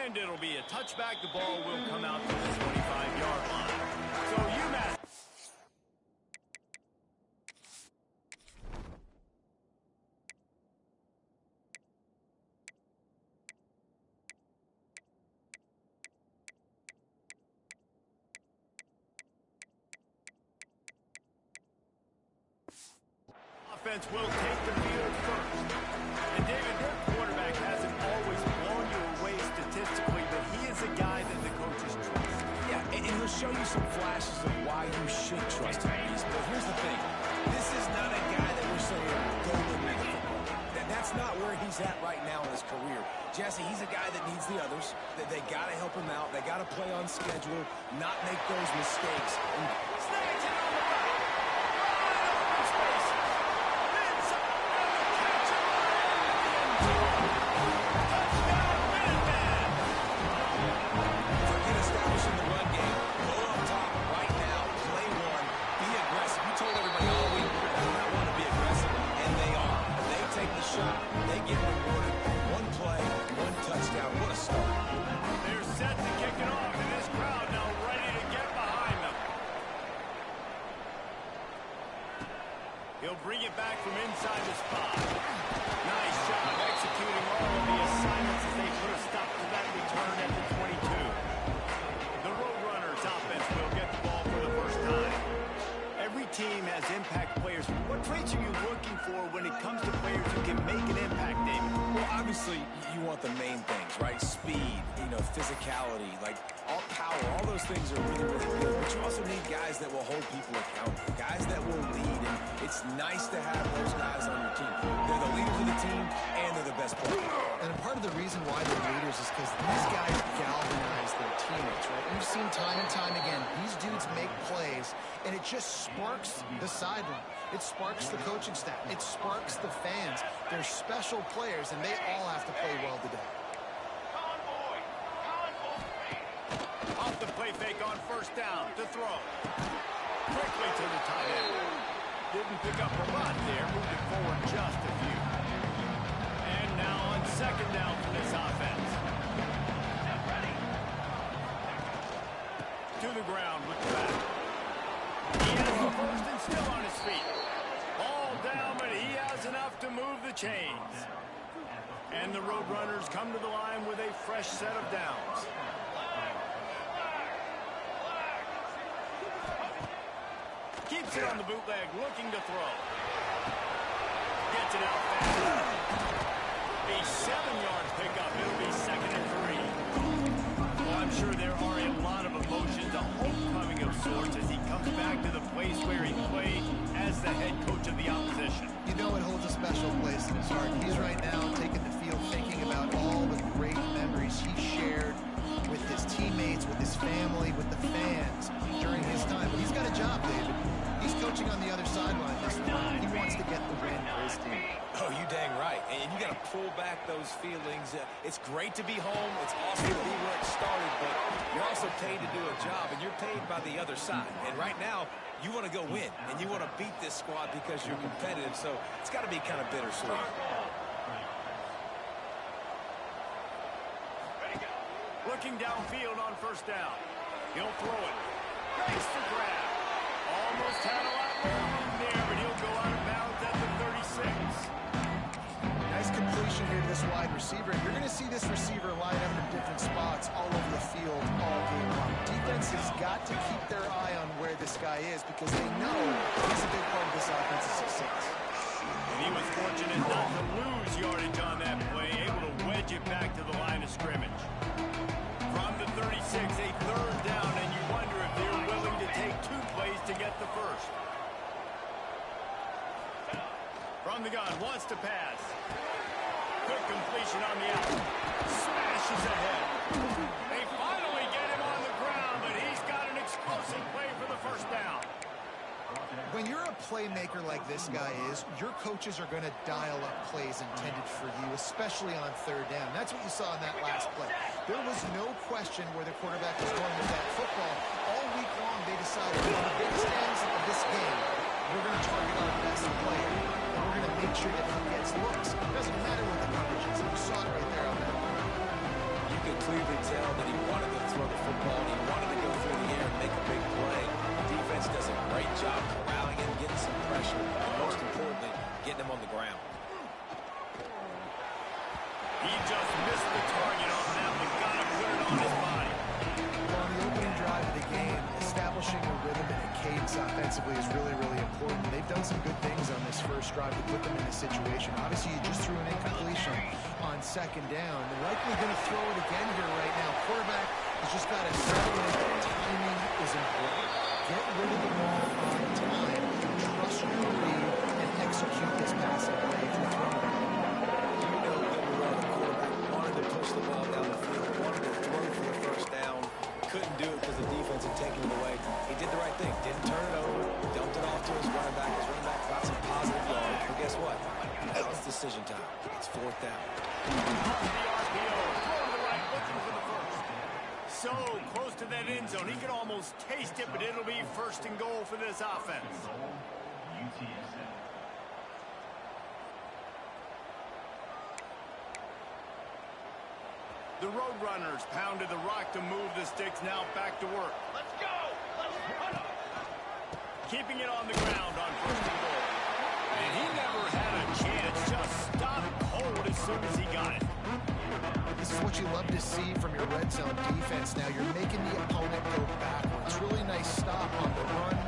And it'll be a touchback. The ball will come out to the 25-yard line. So UMass. Offense will take the field first. And David, their quarterback hasn't always blown you away statistically, but he is a guy that the coaches trust. Yeah, and he'll show you some flashes of why you should trust him. But here's the thing. This is not a guy that we're saying, go win me the football game. That's not where he's at right now in his career. Jesse, he's a guy that needs the others. That they got to help him out. They got to play on schedule, not make those mistakes. Snags it on the right. Wide open space. They get rewarded. One play, one touchdown. What a start. They're set to kick it off, and this crowd now ready to get behind them. He'll bring it back from inside the spot. Nice job executing all of the assignments as they put a stop to that return at the 22. The Roadrunners offense will get the ball for the first time. Every team has impact players. What traits are you looking for when it comes to players who can make an impact, David? Well, obviously, you want the main things, right? Speed, physicality, like all power, all those things are really, really good. But you also need guys that will hold people accountable, guys that will lead. And it's nice to have those guys on your team. They're the leaders of the team, and they're the best players. And part of the reason why they're leaders is because these guys galvanize their teammates, right? We've seen time and time again, these dudes make plays, and it just sparks the sideline. It sparks the coaching staff. It sparks the fans. They're special players, and they all have to play well today. Off the play fake on first down to throw. Quickly to the tight end. Didn't pick up a lot there. Moved it forward just a few. And now on second down for this offense. To the ground with the back. He has the first and still on his feet. Ball down, but he has enough to move the chains. And the Roadrunners come to the line with a fresh set of downs. Keeps it on the bootleg, looking to throw. Gets it out fast. A 7-yard pickup. It'll be 2nd and 3. Well, I'm sure there are a lot of emotions, a homecoming of sorts as he comes back to the place where he played as the head coach of the opposition. You know it holds a special place in his heart. He's right now taking the field thinking about all the great memories he shared with his teammates, with his family, with the fans during his time. But he's got a job, David. He's coaching on the other sideline this morning. He wants to get the win for his team. Oh, you dang right. And you got to pull back those feelings. It's great to be home. It's awesome to be where it started, but you're also paid to do a job, and you're paid by the other side. And right now, you want to go win, and you want to beat this squad because you're competitive, so it's got to be kind of bittersweet. Looking downfield on first down. He'll throw it. Nice to grab. Almost had a lot more room there, but he'll go out of bounds at the 36. Nice completion here to this wide receiver. You're going to see this receiver line up in different spots all over the field all game long. Defense has got to keep their eye on where this guy is because they know he's a big part of this offense's success. And he was fortunate not to lose yardage on that play, able to wedge it back to the line of scrimmage. From the 36, a 3rd down, and you wonder if they're willing to take 2 plays to get the first. From the gun, wants to pass. Quick completion on the out. Smashes ahead. They finally get him on the ground, but he's got an explosive play for the first down. When you're a playmaker like this guy is, your coaches are going to dial up plays intended for you, especially on 3rd down. That's what you saw in that last play. There was no question where the quarterback was going with that football. All week long, they decided, on the big stands of this game, we're going to target our best player, and we're going to make sure that he gets looks. It doesn't matter what the coverage is. You saw it right there on that. You can clearly defensively is really, really important. They've done some good things on this first drive to put them in this situation. Obviously, you just threw an incompletion on second down. They're likely going to throw it again here right now. Quarterback has just got to settle in. Timing is important. Get rid of the ball on time. Trust your read and execute this passing play if you're throwing it. You know the quarterback wanted to push the ball down the field, wanted to throw for the first down. Couldn't do it because the defense had taken it away. He did the right thing. Didn't turn it over. Dumped it off to his running back. His running back got some positive yards. But guess what? Now it's decision time. It's fourth down. So close to that end zone. He could almost taste it, but it'll be first and goal for this offense. UTSA. The Roadrunners pounded the rock to move the sticks. Now back to work. Let's go! Let's run! Keeping it on the ground on first and goal. And he never had a chance. Just stopped cold as soon as he got it. This is what you love to see from your red zone defense. Now you're making the opponent go backwards. Really nice stop on the run.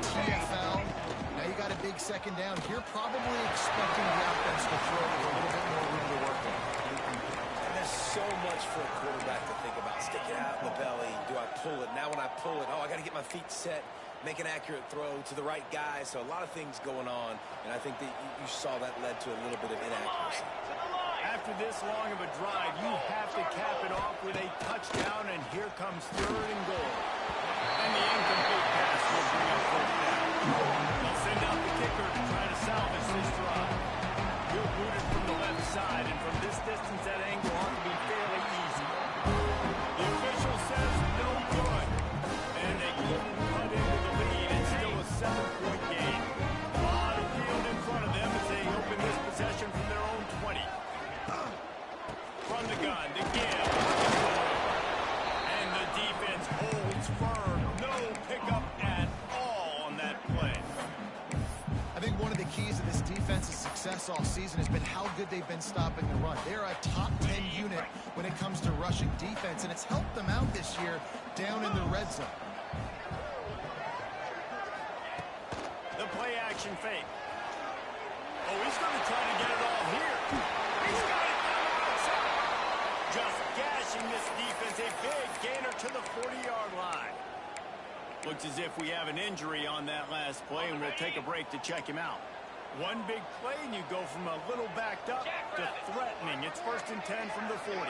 TFL. Now you got a big second down. You're probably expecting the offense to throw with a little bit more room to work with. So much for a quarterback to think about. Stick it out in the belly. Do I pull it? Now when I pull it, I got to get my feet set, make an accurate throw to the right guy. So a lot of things going on, and I think that you saw that led to a little bit of inaccuracy. After this long of a drive, you have to cap it off with a touchdown, and here comes third and goal. And the incomplete pass will bring up fourth down. They'll send out the kicker to try to salvage this drive. He'll boot it from the left side, and from this distance, that angle ought to be fairly easy. The official says no good, and they couldn't cut into the lead. It's still a 7-point game. A lot of field in front of them as they open this possession from their own 20. From the gun, to give. And the defense holds firm. No pickup at all on that play. I think one of the keys of this defense's success all season has been how good they've been stopping the run. They're a top 10 unit when it comes to rushing defense, and it's helped them out this year down in the red zone. The play action fake. Oh, he's going to try to get it all here. He's got it down the outside. Just gashing this defense. A big gainer to the 40-yard line. Looks as if we have an injury on that last play, and we'll take a break to check him out. One big play, and you go from a little backed up to threatening. It's first and 10 from the 40.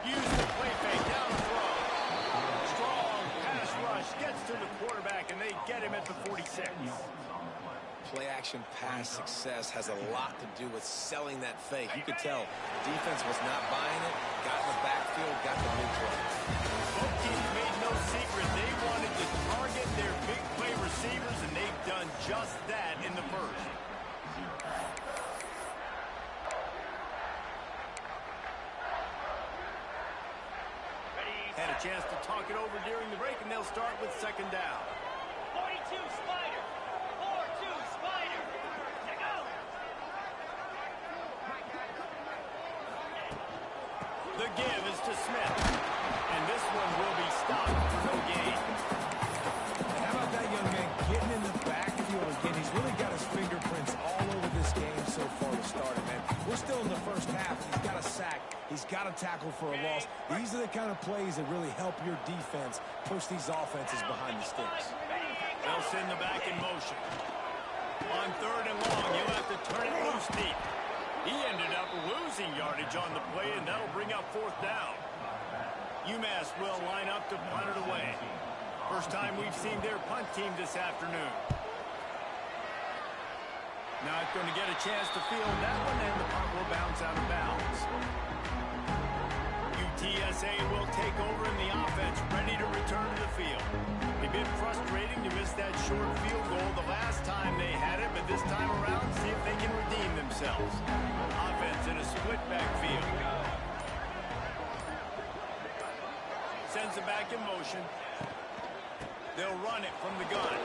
Use the play fake, down the throw. Strong pass rush, gets to the quarterback, and they get him at the 46. Play-action pass success has a lot to do with selling that fake. You could tell the defense was not buying it, got in the backfield, got the big play. Both teams made no secret. They wanted to target their big play receivers, and they've done just that in the first. Had a chance to talk it over during the break, and they'll start with second down. 42 Spider. 4-2 Spider. Take out. The give is to Smith. And this one will be stopped for no gain. How about that young man getting in the backfield again? He's really got his fingerprints all over this game so far to start it, man. We're still in the first half. He's got a sack. He's got a tackle for a loss. These are the kind of plays that really help your defense push these offenses behind the sticks. They'll send the back in motion. On third and long, you'll have to turn it loose deep. He ended up losing yardage on the play, and that'll bring up fourth down. UMass will line up to punt it away. First time we've seen their punt team this afternoon. Not going to get a chance to field that one, and the punt will bounce out of bounds. UTSA will take over in the offense, ready to return to the field. A bit frustrating to miss that short field goal the last time they had it, but this time around, see if they can redeem themselves. Offense in a split backfield. Sends it back in motion. They'll run it from the gun.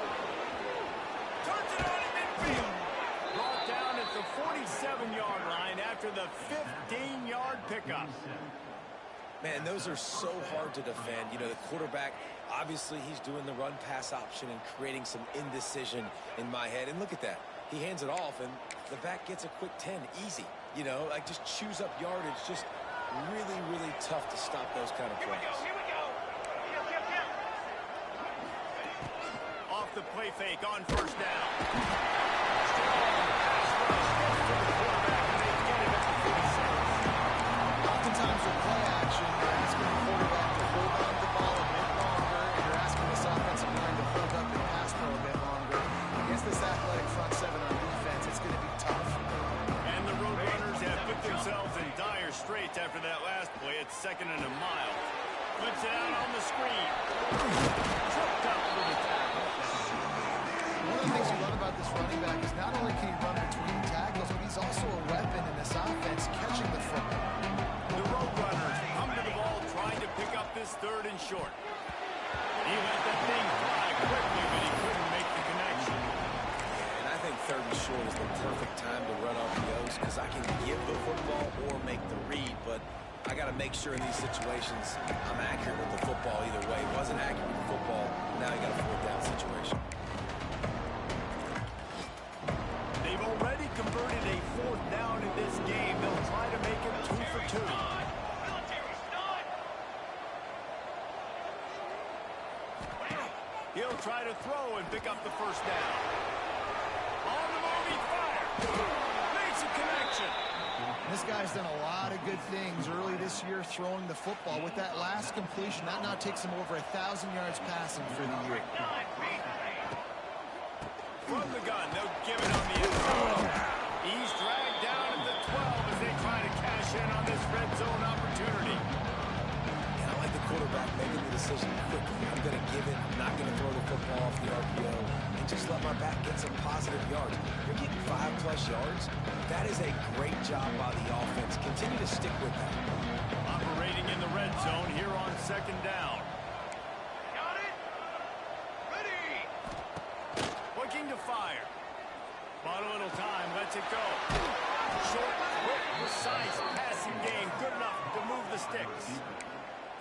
Turns it on in midfield. Brought down at the 47-yard line after the 15-yard pickup. Man, those are so hard to defend. You know, the quarterback Obviously, he's doing the run-pass option and creating some indecision in my head. And look at that. He hands it off, and the back gets a quick 10. Easy. You know, like just chews up yardage. Just really, really tough to stop those kind of plays. Here we go. Off the play fake on first down. Oftentimes with play action, you're asking the quarterback to hold on to the ball a bit longer, and you're asking this offensive line to hold up and pass pro a bit longer. Against this athletic front seven on defense, it's going to be tough. And the Roadrunners have put themselves in dire straits after that last play. It's 2nd and a mile. Flips it out on the screen. Tripped up for the tackle. One of the things you love about this running back is not only can he run between tackles, but he's also a weapon in this offense catching the football. The Roadrunners come to the ball trying to pick up this 3rd and short. He let that thing fly quickly, but he couldn't make the connection. And I think 3rd and short is the perfect time to run RPOs because I can give the football or make the read, but I got to make sure in these situations I'm accurate with the football either way. Wasn't accurate with the football, now you got a 4th down situation. They've already converted a 4th down in this game. They'll try to make it 2 for 2. He'll try to throw and pick up the 1st down. On the move, he fires. Makes a connection. This guy's done a lot of good things early this year throwing the football. With that last completion, that now takes him over 1,000 yards passing for the year. From the gun, they'll give it on the end zone. He's dragged down at the 12 as they try to cash in on this red zone opportunity. And I like the quarterback making the decision quickly. I'm going to give it. I'm not going to throw the football off the RPO and just let my back get some positive yards. You're getting 5+ yards. That is a great job by the offense. Continue to stick with that. Operating in the red zone here on 2nd down. Got it. Ready. Looking to fire. Bought a little time, lets it go. Short, quick, precise passing game. Good enough to move the sticks.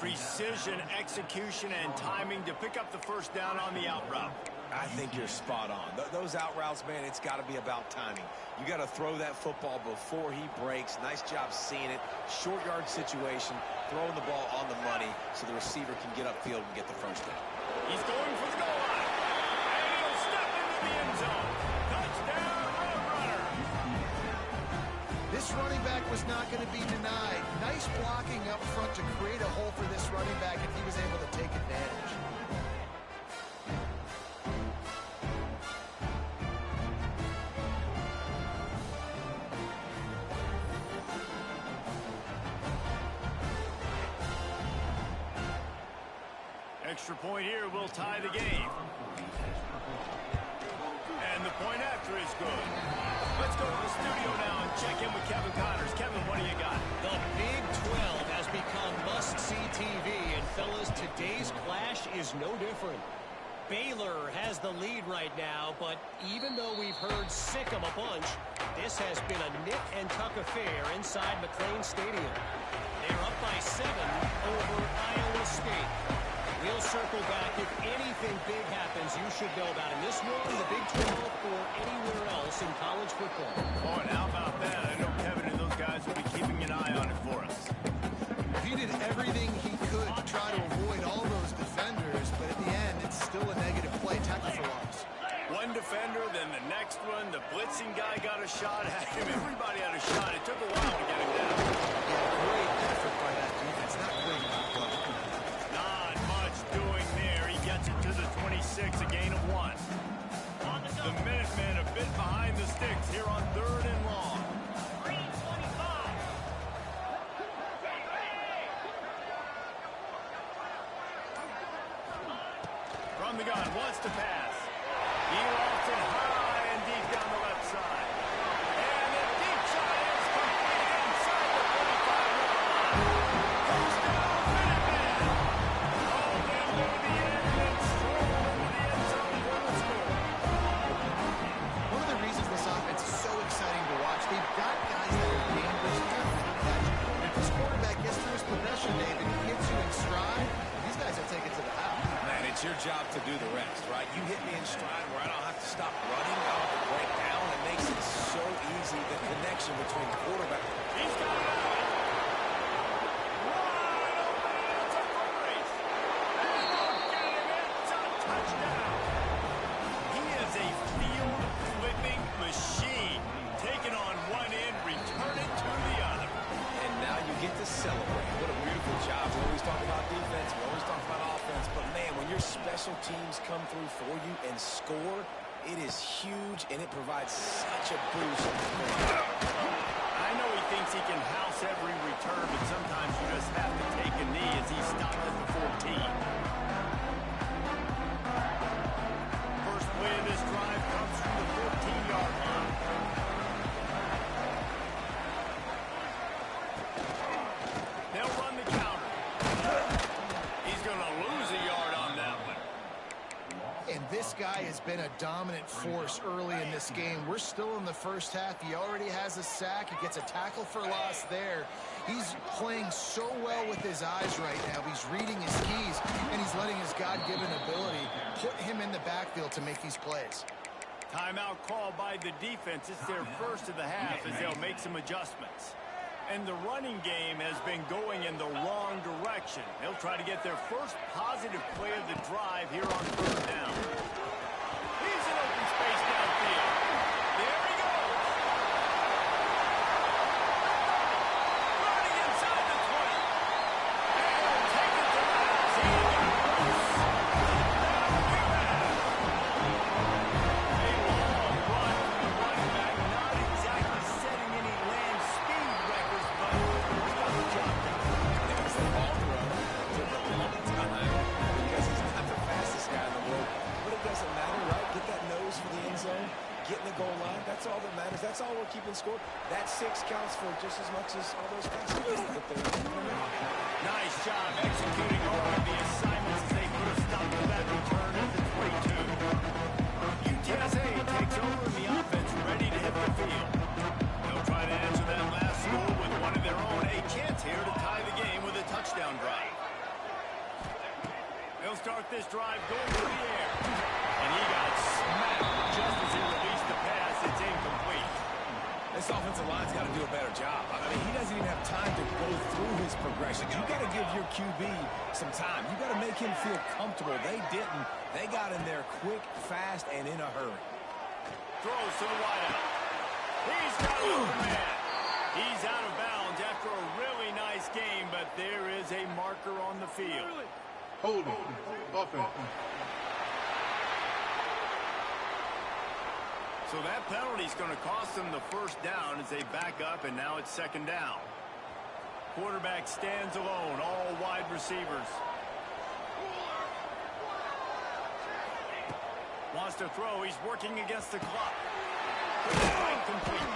Precision, execution, and timing to pick up the 1st down on the out route. I think you're spot on. Those out routes, man, it's got to be about timing. You got to throw that football before he breaks. Nice job seeing it. Short yard situation, throwing the ball on the money so the receiver can get upfield and get the 1st down. He's going for the goal line. And he'll step into the end zone. Touchdown, Roadrunner. This running back was not going to be denied. Nice blocking up front to create a hole for this running back, and he was able to take advantage. Extra point here will tie the game. And the point after is good. Let's go to the studio now and check in with Kevin Connors. Kevin, what do you got? The Big 12 has become must-see TV, and fellas, today's clash is no different. Baylor has the lead right now, but even though we've heard sick 'em a bunch, this has been a nip-and-tuck affair inside McLean Stadium. They're up by 7 over Iowa State. We'll circle back. If anything big happens, you should know about in this one, the Big 12, or anywhere else in college football. Oh, and how about that? I know Kevin and those guys will be keeping an eye on it for us. He did everything he could to try to avoid all those defenders, but at the end, it's still a negative play, tackle for loss. One defender, then the next one. The blitzing guy got a shot at him. Everybody had a shot. It took a while to get him down. Great effort by that defense. Not great enough, though. Not much doing there. He gets it to the 26, a gain of 1. The Minutemen a bit behind the sticks here on 3rd and long. Green 25. From the gun, wants to pass. He lofts it high and deep down the left side. And the deep shot is complete inside the 45-yard line. Goes down, Minutemen. Hauled into the end and strolled into the end zone for the score. One of the reasons this offense is so exciting to watch, they've got guys that are dangerous after the catch. If this quarterback gets through his possession, David, he hits you in stride, these guys will take it to the house. Man, it it's your job to do the rest, right? You hit me in stride where I don't have to stop running. I don't have to break down. It makes it so easy, the connection between quarterback. He's got it out. Wide open. It's a foot race. And look at him. It's a touchdown. He is a field-flipping machine. Taking on one end, return it to the other. And now you get to celebrate. What a beautiful job. We always talk about defense. We always talk about offense. But, man, when your special teams come through for you and score, it is huge, and it provides such a boost. I know he thinks he can house every return, but sometimes you just have to take a knee as he stopped at the 14. First play of this drive comes from the 14-yard line. They'll run the counter. He's going to lose a yard on that one. And this guy has been a dominant force early in this game. We're still in the first half. He already has a sack. He gets a tackle for loss there. He's playing so well with his eyes right now. He's reading his keys, and he's letting his God-given ability put him in the backfield to make these plays. Timeout call by the defense. It's their first of the half as they'll make some adjustments. And the running game has been going in the wrong direction. They'll try to get their first positive play of the drive here on third down. He's in open space downfield. There he goes. Running inside the 20. And he'll take it to the house. He got loose. A long run from the running back. Not exactly setting any land speed records, but he got the job done. It was a long run. It took a long time because he's not the fastest guy in the world. But it doesn't matter, right? Get that nose for the end zone. Get in the goal line. That's all that matters. That's all we're keeping score. That 6 counts for just as much as all those passes that they're Nice job executing all of the assignments as they put a stop to that return at the 22. UTSA takes over in the offense, ready to hit the field. They'll try to answer that last goal with one of their own. A chance here to tie the game with a touchdown drive. They'll start this drive going through the air. And he got smacked just as he released the pass. It's incomplete. This offensive line's got to do a better job. I mean, he doesn't even have time to go through his progressions. You got to give your QB some time. You got to make him feel comfortable. They didn't. They got in there quick, fast, and in a hurry. Throws to the wideout. He's got an open man. He's out of bounds after a really nice game, but there is a marker on the field. Holding. Offense. So that penalty is going to cost them the first down as they back up, and now it's second down. Quarterback stands alone, all wide receivers. Wants to throw. He's working against the clock. Complete.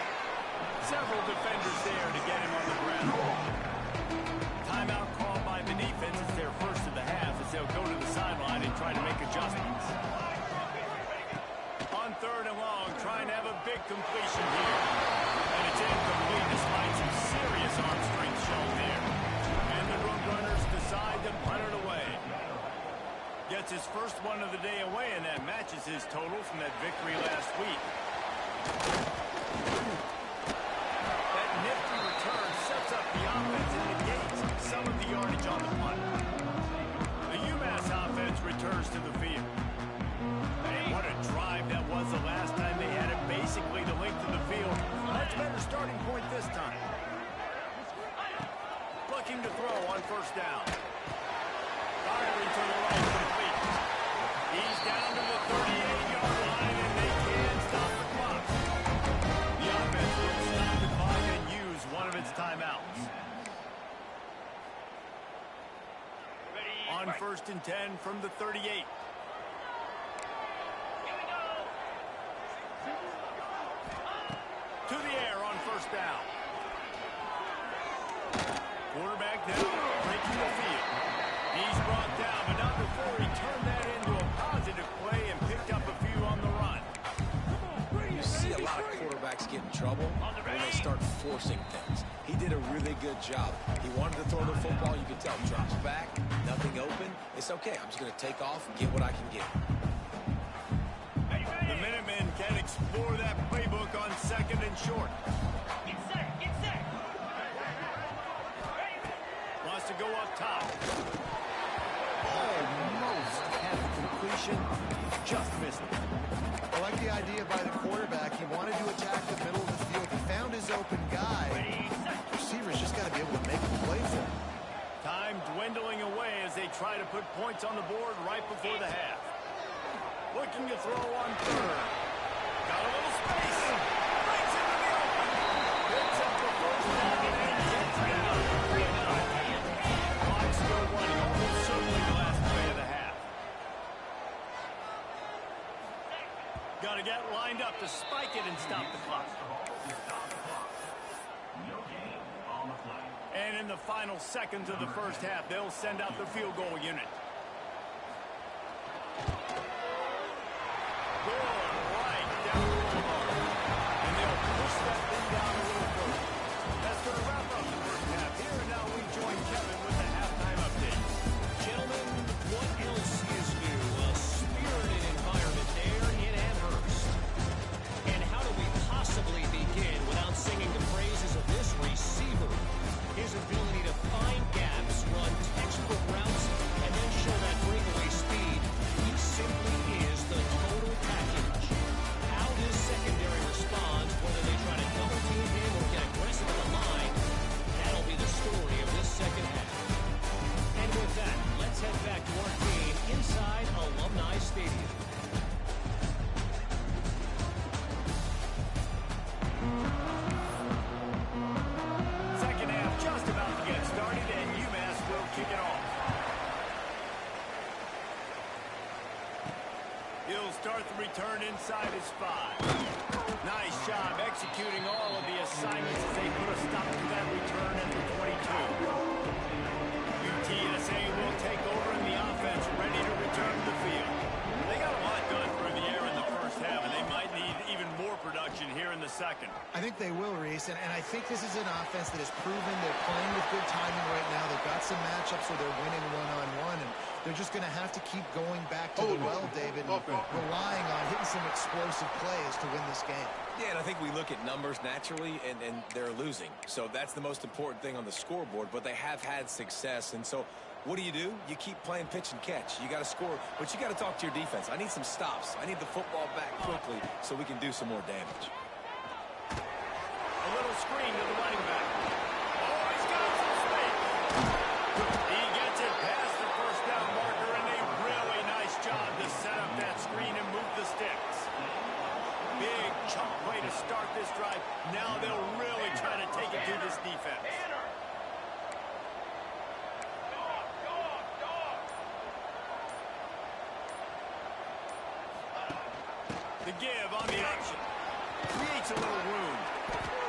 Several defenders there to get him on the ground. Timeout called by the defense. It's their first of the half as they'll go to the sideline and try to make adjustments. On third and long, trying to have a big completion here. And it's incomplete despite some serious arm strength shown there. And the road runners decide to punt it away. Gets his first one of the day away, and that matches his total from that victory last week. That nifty return sets up the offense and negates some of the yardage on the punt. The UMass offense returns to the field. And what a drive that was the last time they had it, basically the length of the field. Much better starting point this time. Looking to throw on first down. Firing to the right, complete. He's down to the 38-yard line, and they can't stop the clock. The offense will stop the clock and use one of its timeouts. On first and 10 from the 38. To the air on first down. Quarterback down, breaking the field. He's brought down, but not before he turned that into a positive play and picked up a few on the run. You see a lot of quarterbacks get in trouble when they start forcing things. He He did a really good job. He wanted to throw the football. You could tell. Drops back, nothing open. It's okay. I'm just going to take off and get what I can get. The Minutemen can explore that playbook on 2nd and short. Get set, get set. Wants to go up top. Almost had the completion. Just missed it. I like the idea by the quarterback. He wanted to attack the middle of the field. He found his open guy. Receivers just got to be able to make a play for him. Time dwindling away as they try to put points on the board right before the half. Looking to throw on 3rd. Got a little space. Breaks into the open. Picks up the first down and gets it out. 3-9. Clock still running. Almost certainly the last play of the half. Got to get lined up to spike it and stop the clock. And in the final seconds of the first half, they'll send out the field goal unit. Going right down the middle. And they'll push that thing down a little further. That's going to wrap up the first half. Here and now we join Kevin with the halftime update. Gentlemen, what else is new? A spirited environment there in Amherst. And how do we possibly begin without singing the praises of this receiver? His ability to find gaps, run textbook routes, and then show that breakaway speed. He simply is the total package. How his secondary responds, whether they try to double team him or get aggressive on the line, that'll be the story of this second half. And with that, let's head back to our game inside Alumni Stadium. Second half just about to get started, and UMass will kick it off. He'll start the return inside his 5. Nice job executing all of the assignments as they put a stop to that return at the 22. UTSA will take over in the offense, ready to return to the field. They got a lot done through the air in the first half, and they might need even more production here in the second. I think they will, Reese, and I think this is an offense that has proven they're playing with good timing right now. They've got some matchups where they're winning one-on-one, and they're just going to have to keep going back to the well, David, and relying on hitting some explosive plays to win this game. Yeah, and I think we look at numbers naturally, and they're losing. So that's the most important thing on the scoreboard, but they have had success. And so what do? You keep playing pitch and catch. You got to score, but you got to talk to your defense. I need some stops. I need the football back quickly so we can do some more damage. A little screen to the running back. Oh, he's got some space. He gets it past the first down marker, and a really nice job to set up that screen and move the sticks. Big chunk play to start this drive. Now they'll really try to take it to this defense. The give on the option. Creates a little room.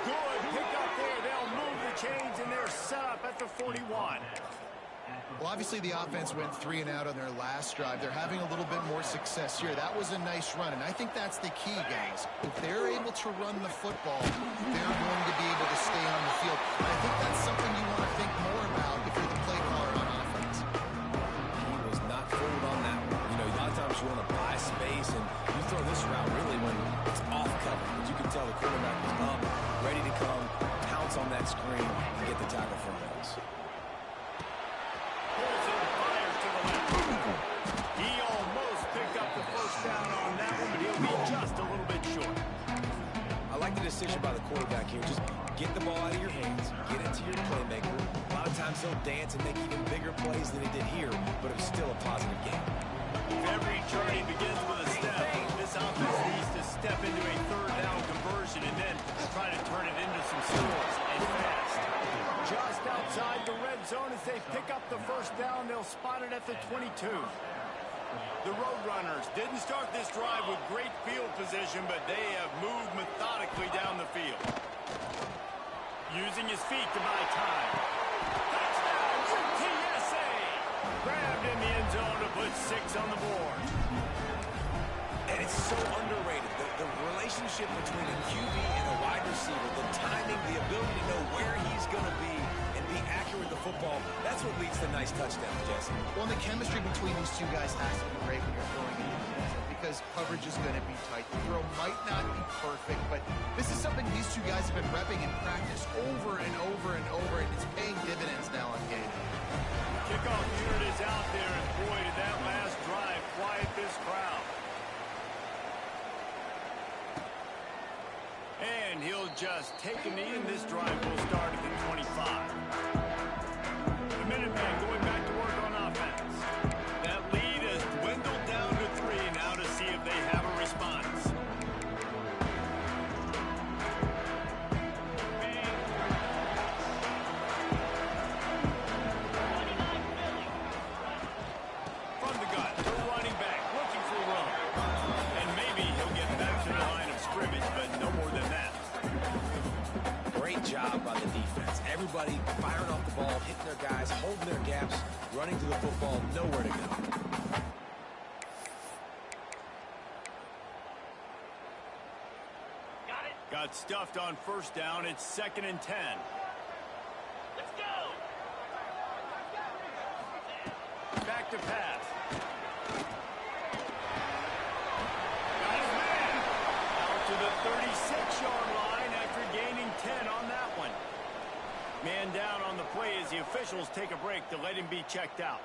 Good pick up there. They'll move the chains, and they're set up at the 41. Well, obviously the offense went 3 and out on their last drive. They're having a little bit more success here. That was a nice run, and I think that's the key, guys. If they're able to run the football, they're going to be able to stay on the field. And I think that's something you want to think more about if you're the play caller on offense. He was not fooled on that one. You know, a lot of times you want to buy space, and you throw this route really when it's off cover. But you can tell the quarterback was up, ready to come, pounce on that screen, and get the tackle for Mills. Pulls it and fires to the left. He almost picked up the first down on that one, but he'll be just a little bit short. I like the decision by the quarterback here. Just get the ball out of your hands, get it to your playmaker. A lot of times he'll dance and make even bigger plays than he did here, but it was still a positive game. Every journey begins with a step. This offense needs to step into a third down conversion and then try to turn it into some scores and fast. Just outside the red zone as they pick up the first down, they'll spot it at the 22. The Roadrunners didn't start this drive with great field position, but they have moved methodically down the field. Using his feet to buy time. Touchdown, UTSA! Grabbed in the end zone to put 6 on the board. And it's so underrated. The relationship between a QB and a wide receiver, the timing, the ability to know where he's going to be and be accurate with the football, that's what leads to nice touchdowns, Jesse. Well, the chemistry between these two guys has to be great when you're throwing into the end zone because coverage is going to be tight. The throw might not be perfect, but this is something these two guys have been repping in practice over and over and over, and it's paying dividends now on game. Kickoff unit is out there, and boy, did that last drive quiet this crowd. And he'll just take a knee, and this drive will start at the 25. The Minutemen going back to work on offense. That lead has dwindled down to 3 now to see if they have a response. From the gun, the running back looking for room. And maybe he'll get back to the line of scrimmage, but no more than that. Great job by the defense. Everybody firing off the ball, hitting their guys, holding their gaps, running to the football, nowhere to go. Got stuffed on first down. It's 2nd and 10. Let's go! Back to pass. Got his man. Out to the 36-yard line after gaining 10 on that one. Man down on the play as the officials take a break to let him be checked out.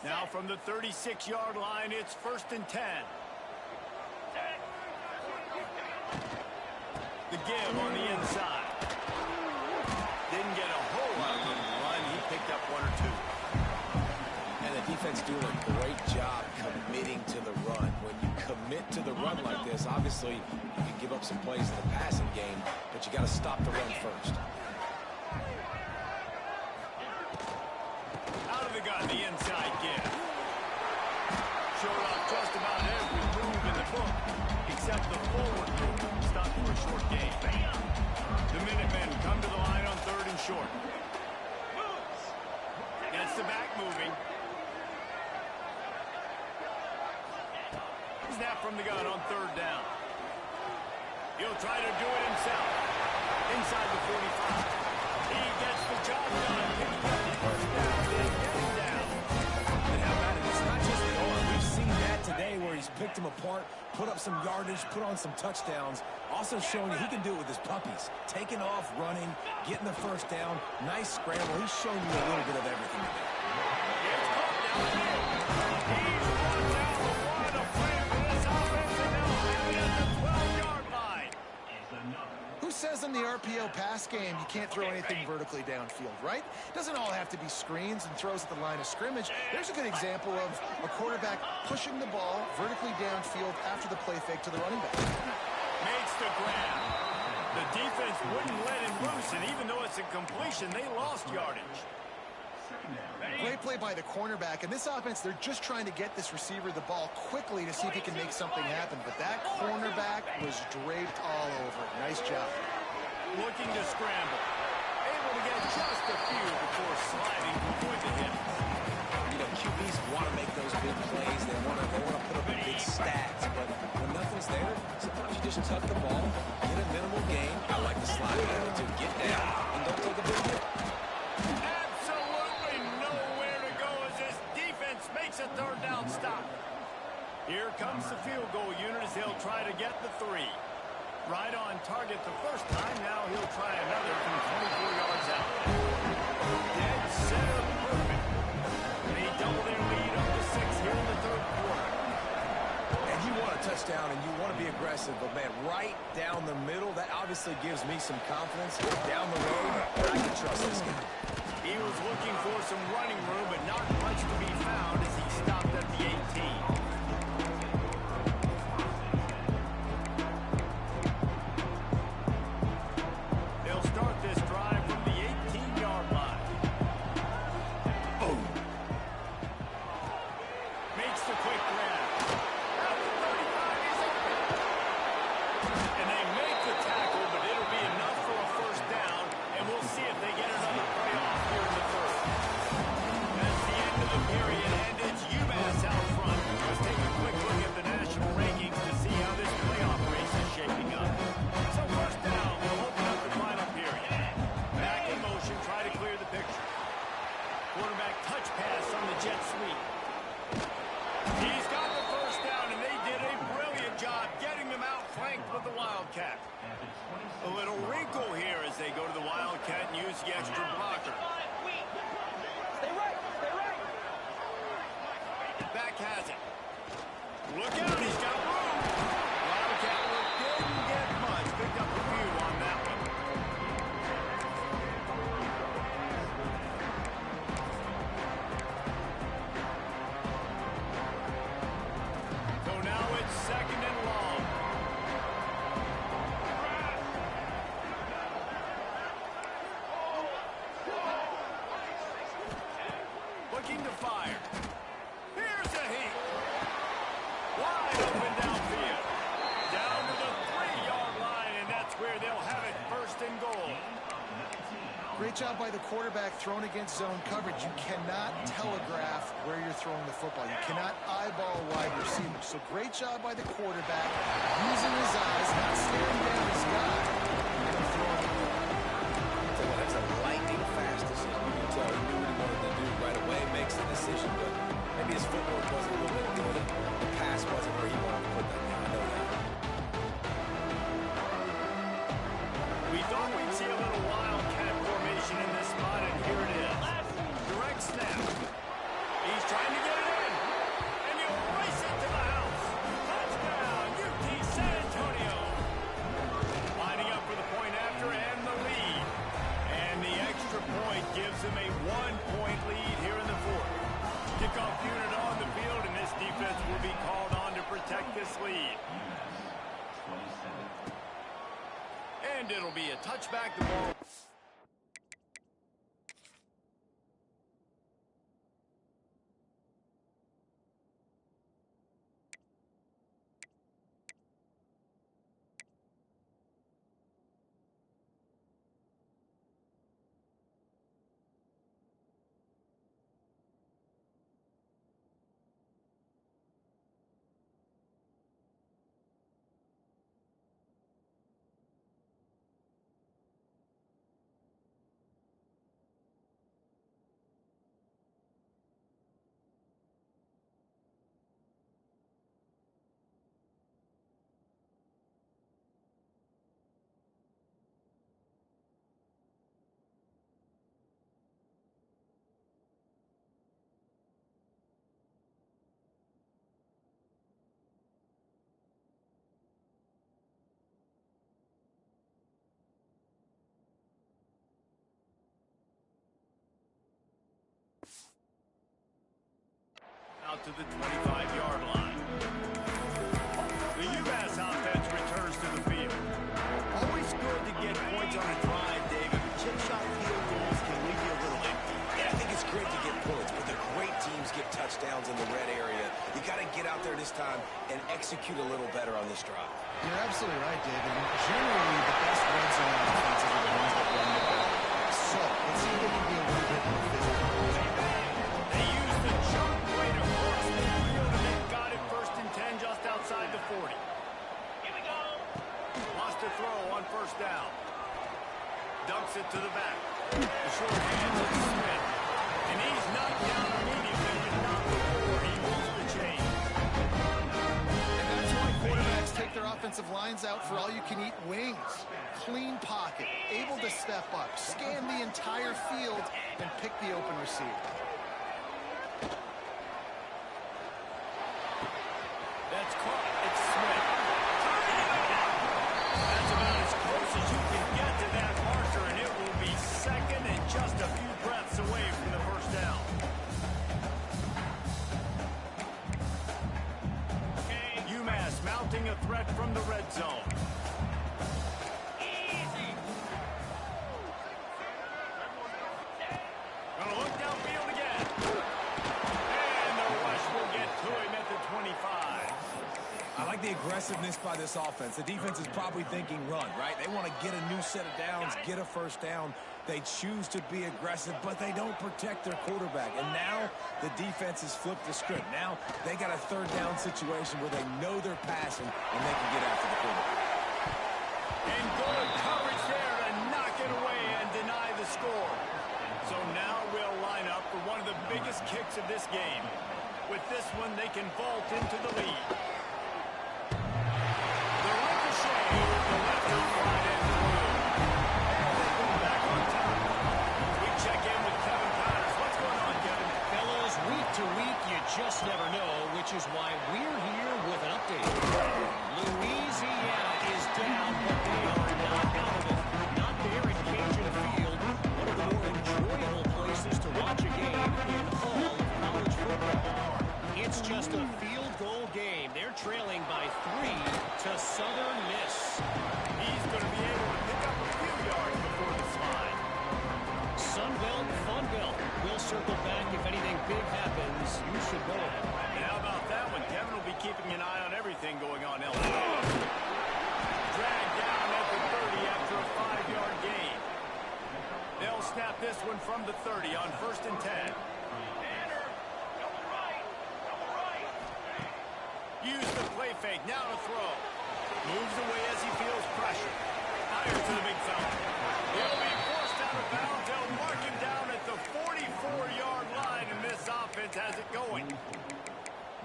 Now from the 36-yard line, it's 1st and 10. The give on the inside. Didn't get a whole lot of room to run. He picked up 1 or 2. And the defense doing a great job committing to the run. When you commit to the run like this, obviously you can give up some plays in the passing game, but you got to stop the run first. Out of the gun, the inside give. Showed off just about every move in the book, except the forward move. Stopped for a short gain. The Minutemen come to the line on 3rd and short. Gets the back moving. Snap from the gun on 3rd down. He'll try to do it himself. Inside the 45. He gets the job done. Picking up the first down. Then getting down. And how about it? It's not just the arm. We've seen that today where he's picked them apart, put up some yardage, put on some touchdowns. Also showing you he can do it with his puppies. Taking off, running, getting the first down. Nice scramble. He's shown you a little bit of everything today. It's caught down the middle. He's run down the line of play for this offense, and they'll have it at the 12-yard line. Who says in the RPO pass game you can't throw anything vertically downfield, right? Doesn't all have to be screens and throws at the line of scrimmage. There's a good example of a quarterback pushing the ball vertically downfield after the play fake to the running back. Makes the grab. The defense wouldn't let him loose, and even though it's a completion, they lost yardage. Great play by the cornerback. In this offense, they're just trying to get this receiver the ball quickly to see if he can make something happen. But that cornerback was draped all over it. Nice job. Looking to scramble. Able to get just a few before sliding to avoid the hit. You know, QBs want to make those big plays. They want to put up big stats. But when nothing's there, sometimes you just tuck the ball, get a minimal gain. I like the slide attitude. Get down and don't take a big hit. Absolutely nowhere to go as this defense makes a 3rd down stop. Here comes the field goal unit as they'll try to get the 3. Right on target the first time. Now he'll try another from 24 yards out. Dead center perfect. They double their lead up to 6 here in the 3rd quarter. And you want a touchdown and you want to be aggressive, but man, right down the middle, that obviously gives me some confidence. Down the road, I can trust this guy. He was looking for some running room, but not much to be found as he stopped at the 18. They'll start this drive from the 18-yard line. Boom. Makes the quick grab. At the 35, he's open. And they make the tackle, but it'll be enough for a first down, and we'll see if they get another playoff here in the 3rd. they go to the Wildcat and use the extra blocker. Stay right. Stay right. Back has it. Look out, he's got room. Wildcat didn't get much. Picked up a few on that one. So now it's 2nd and long. Looking to fire. Here's a heat. Wide open downfield. Down to the 3-yard line, and that's where they'll have it, 1st and goal. Great job by the quarterback thrown against zone coverage. You cannot telegraph where you're throwing the football. You cannot eyeball wide receivers. So great job by the quarterback using his eyes, not staring down his guy, and throwing it. So that's a lightning fast decision. You can tell he knew what he wanted to do right away, makes the decision, but maybe his footwork wasn't a little bit good. The pass wasn't where he wanted to put that. I know that. We thought we'd see a little Wildcat formation in this spot, and here it is. Direct snap. He's trying to get it in, and he'll race it to the house. Touchdown, UT San Antonio. Lining up for the point after and the lead. And the extra point gives him a 1-point lead here in the 4th. Kickoff unit on the field, and this defense will be called on to protect this lead. And it'll be a touchback. The ball. Out to the 25-yard line. The UMass offense returns to the field. Always good to get points on a drive, David. Chip shot field goals can leave you a little empty. Yeah, I think it's great to get points, but the great teams get touchdowns in the red area. You got to get out there this time and execute a little better on this drive. You're absolutely right, David. Generally, the best red zone offenses are the ones that run the ball. So, let's see if they can be a little bit more physical. They used the jump way to cross the field, and they've got it 1st and 10 just outside the 40. Here we go. Lost a throw on 1st down. Dumps it to the back. The short hands of Smith. And he's knocked down immediately, but not before he moves the chain. And that's why quarterbacks take their offensive lines out for all-you-can-eat wings. Clean pocket, able to step up, scan the entire field, and pick the open receiver. That's caught. It's Smith. That's about as close as you can get to that marker, and it will be 2nd and just a few breaths away from the 1st down. UMass mounting a threat from the red zone. Easy. Gonna look downfield again. And the rush will get to him at the 25. I like the aggressiveness by this offense. The defense is probably thinking run, right? They want to get a new set of downs, get a 1st down. They choose to be aggressive, but they don't protect their quarterback. And now the defense has flipped the script. Now they got a 3rd down situation where they know they're passing and they can get after the quarterback. And good coverage there to knock it away and deny the score. So now we'll line up for one of the biggest kicks of this game. With this one, they can vault into the lead. The ricochet, the left and right and through. quarterback. If anything big happens, you should know it. And how about that one? Kevin will be keeping an eye on everything going on elsewhere. Dragged down at the 30 after a 5-yard gain. They'll snap this one from the 30 on 1st and 10. Use the play fake. Now to throw. Moves away as he feels pressure. Fire to the big fella. He'll be forced out of bounds. They'll mark him down at the 44-yard line, and this offense has it going.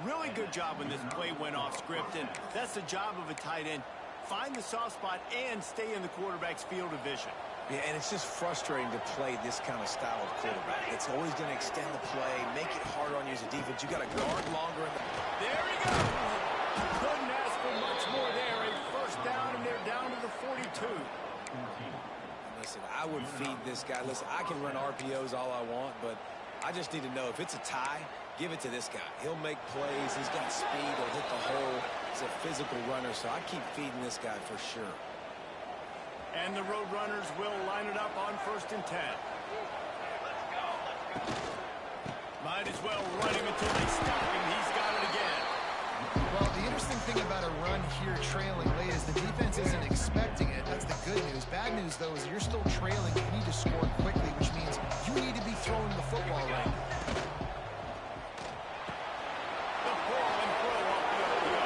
Really good job when this play went off script, and that's the job of a tight end. Find the soft spot and stay in the quarterback's field of vision. Yeah, and it's just frustrating to play this kind of style of quarterback. It's always going to extend the play, make it harder on you as a defense. You got to guard longer. There he goes. Couldn't ask for much more there. A first down, and they're down to the 42. Listen, I would feed this guy. Listen, I can run RPOs all I want, but I just need to know if it's a tie, give it to this guy. He'll make plays. He's got speed. He'll hit the hole. He's a physical runner, so I keep feeding this guy for sure. And the Roadrunners will line it up on 1st and 10. Might as well run him until they stop him. He's got it again. Well, the interesting thing about a run here trailing late is the defense isn't expecting it. That's the good news. Bad news, though, is you're still trailing. You need to score quickly, which means you need to be throwing the football right now. The ball and throw off the RPO.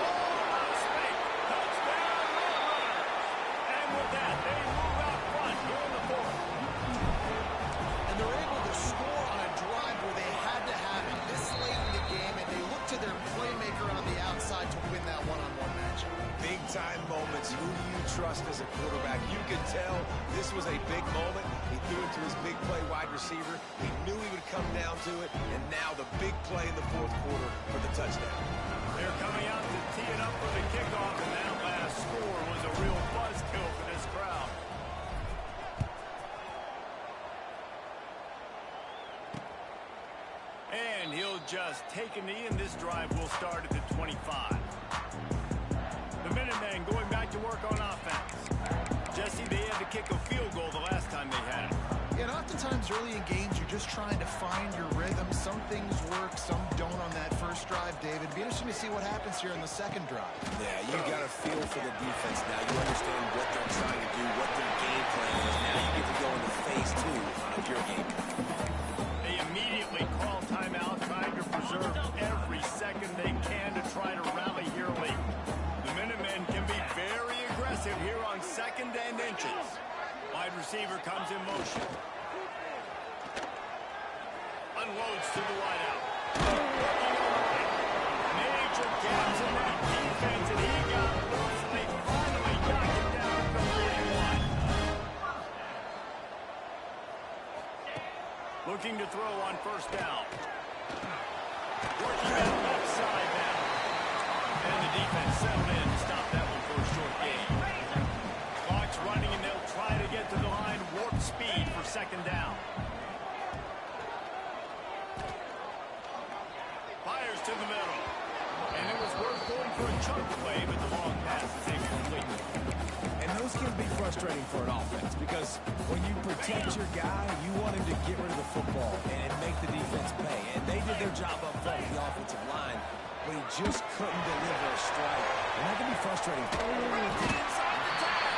Almost fake. Touchdown, Roadrunners. And with that, they move out front here in the 4th. And they're able to score on a drive where they had to have it this late in the game, and they look to their playmaker on the outside to win that one-on-one matchup. Big-time moments. Who do you trust as a quarterback? You could tell this was a big moment. He threw it to his big play wide receiver. He knew he would come down to it, and now the big play in the 4th quarter for the touchdown. They're coming out to tee it up for the kickoff, and that last score was a real buzzkill for this crowd. And he'll just take a knee, and this drive will start at the 25. The Minutemen going back to work on offense. Jesse, they had to kick a field goal the last time they had it. Yeah, and oftentimes early in games, you're just trying to find your rhythm. Some things work, some don't on that first drive, David. It'd be interesting to see what happens here in the second drive. Yeah, you got a feel for the defense now. You understand what they're trying to do, what their game plan is. Now you get to go into phase 2 of your game. They immediately call timeout, trying to preserve every second they can to try to rally here late. The Minutemen can be very aggressive here on 2nd and inches. Wide receiver comes in motion. Unloads to the wideout. Major gaps in that defense, and he got loose, and they finally got him down to the 41. Looking to throw on 1st down. Working that left side now. And the defense settled in to stop that one for a short gain. Clock's running, and they'll try to get to the line. Warp speed for 2nd down. Fires to the middle. And it was worth going for a chunk play, but the long pass is incomplete. And those can be frustrating for an offense because when you protect your guy, you want him to get rid of the football and make the defense pay. And they did their job up front with the offensive line, but he just couldn't deliver a strike. And that can be frustrating. Inside the tag.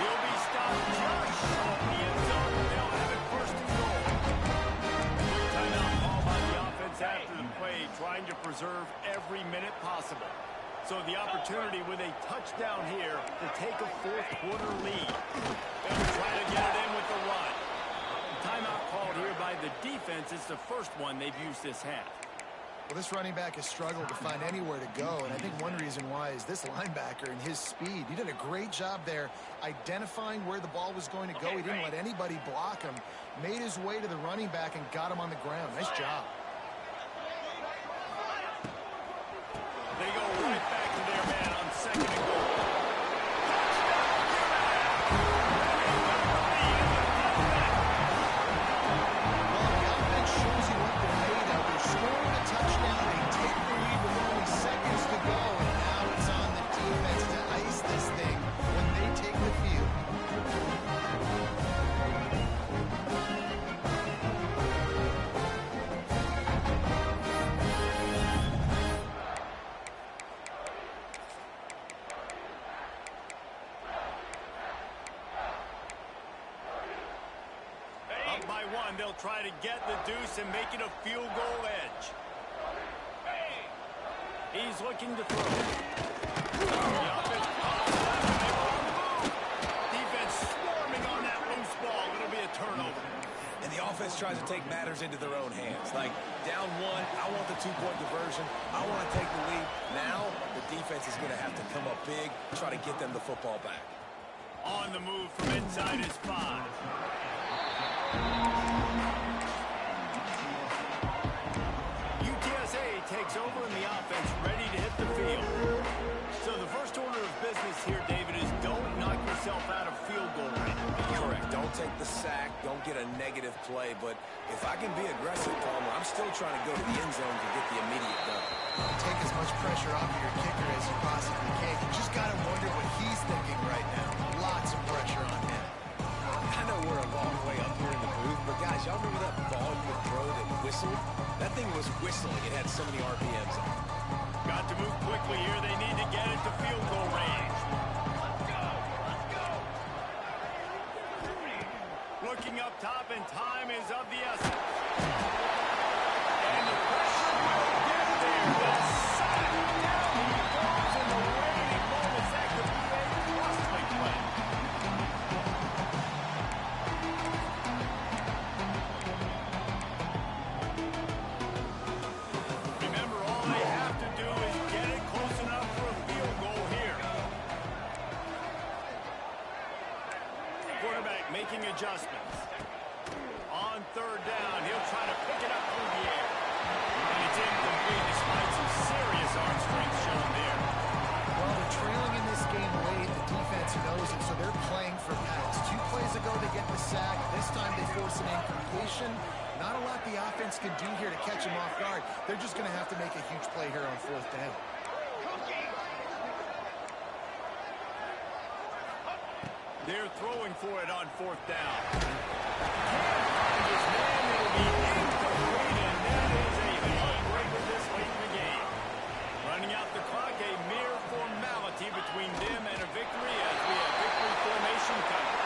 He'll be stopped just short of the end zone, and they'll have it 1st and goal. Timeout call by the offense after the play, trying to preserve every minute possible. So the opportunity with a touchdown here to take a 4th quarter lead. They'll try to get it in with the run. Timeout called here by the defense. It's the first one they've used this half. Well, this running back has struggled to find anywhere to go, and I think one reason why is this linebacker and his speed. He did a great job there identifying where the ball was going to go. He didn't let anybody block him, made his way to the running back and got him on the ground. Nice job. They go right back to their man on 2nd and goal. time, they'll try to get the deuce and make it a field goal edge. He's looking to throw. The offense pops up, and they were on the move. Defense swarming on that loose ball. It'll be a turnover. And the offense tries to take matters into their own hands. Like, down one, I want the two-point conversion. I want to take the lead. Now, the defense is going to have to come up big, try to get them the football back. On the move from inside his 5. UTSA takes over in the offense, ready to hit the field. So the first order of business here, David, is don't knock yourself out of field goal range. Correct. Don't take the sack. Don't get a negative play. But if I can be aggressive, Palmer, I'm still trying to go to the end zone to get the immediate done. Take as much pressure off of your kicker as you possibly can. You just got to wonder what he's thinking right now. Lots of pressure on him. I know we're a long way up here in the booth, but guys, y'all remember that ball you could throw that whistled? That thing was whistling. It had so many RPMs on it. Got to move quickly here. They need to get it to field goal range. Let's go! Let's go! Looking up top, and time is of the essence. And the pressure will get there. The sack. Down he goes in the waiting moments. That could be a costly play. Remember, all they have to do is get it close enough for a field goal here. Quarterback making adjustments. On third down, he'll try to pick it up through the air. And it's incomplete despite some serious arm strength shown there. Well, they're trailing in this game late. The defense knows it, so they're playing for pass. 2 plays ago, they get the sack. This time, they force an incompletion. Not a lot the offense can do here to catch him off guard. They're just going to have to make a huge play here on 4th down. They're throwing for it on 4th down. Can't find his man. It'll be incomplete, and that is a heartbreaker this late in the game. Running out the clock, a mere formality between them and a victory as we have victory formation covered.